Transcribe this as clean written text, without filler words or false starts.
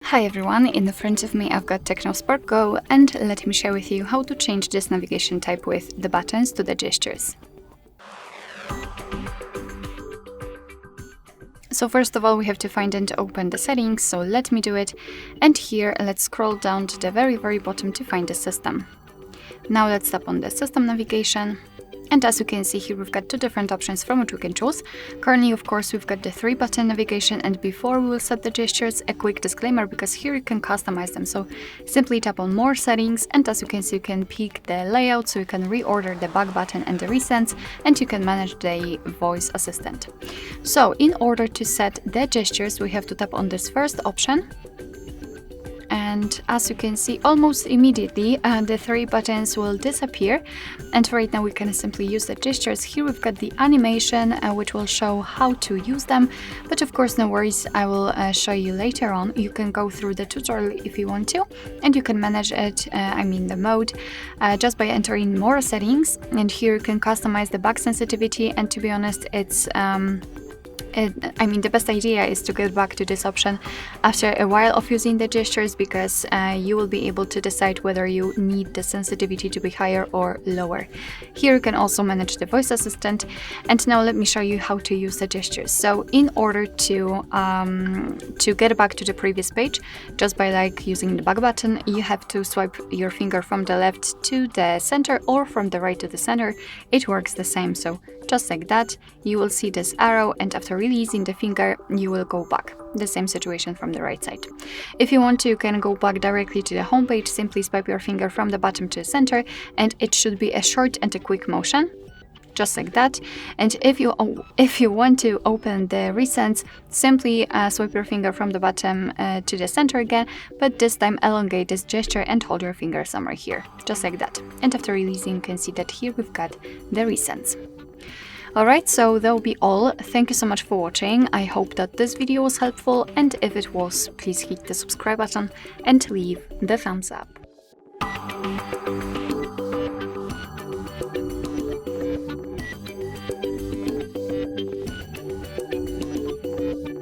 Hi everyone, in front of me I've got Tecno Spark Go, and let me share with you how to change this navigation type with the buttons to the gestures. So first of all we have to find and open the settings, so let me do it, and here let's scroll down to the very bottom to find the system. Now let's tap on the system navigation. And as you can see here, we've got two different options from which we can choose. Currently, of course, we've got the 3-button navigation, and before we will set the gestures, a quick disclaimer, because here you can customize them. So simply tap on more settings, and as you can see, you can pick the layout, so you can reorder the back button and the recents, and you can manage the voice assistant. So in order to set the gestures, we have to tap on this first option. And as you can see, almost immediately the 3 buttons will disappear, and right now we can simply use the gestures. Here we've got the animation which will show how to use them, but of course no worries, I will show you later on. You can go through the tutorial if you want to, and you can manage it, the mode, just by entering more settings. And here you can customize the back sensitivity, and to be honest, it's the best idea is to get back to this option after a while of using the gestures, because you will be able to decide whether you need the sensitivity to be higher or lower. Here you can also manage the voice assistant, and now let me show you how to use the gestures. So in order to get back to the previous page, just by using the back button, you have to swipe your finger from the left to the center or from the right to the center. It works the same, so just like that, you will see this arrow, and after releasing the finger, you will go back. The same situation from the right side. If you want to, you can go back directly to the home page. Simply swipe your finger from the bottom to the center, and it should be a short and a quick motion, just like that. And if you want to open the recents, simply swipe your finger from the bottom to the center again, but this time elongate this gesture and hold your finger somewhere here, just like that. And after releasing, you can see that here we've got the recents. Alright, so that'll be all. Thank you so much for watching. I hope that this video was helpful, and if it was, please hit the subscribe button and leave the thumbs up.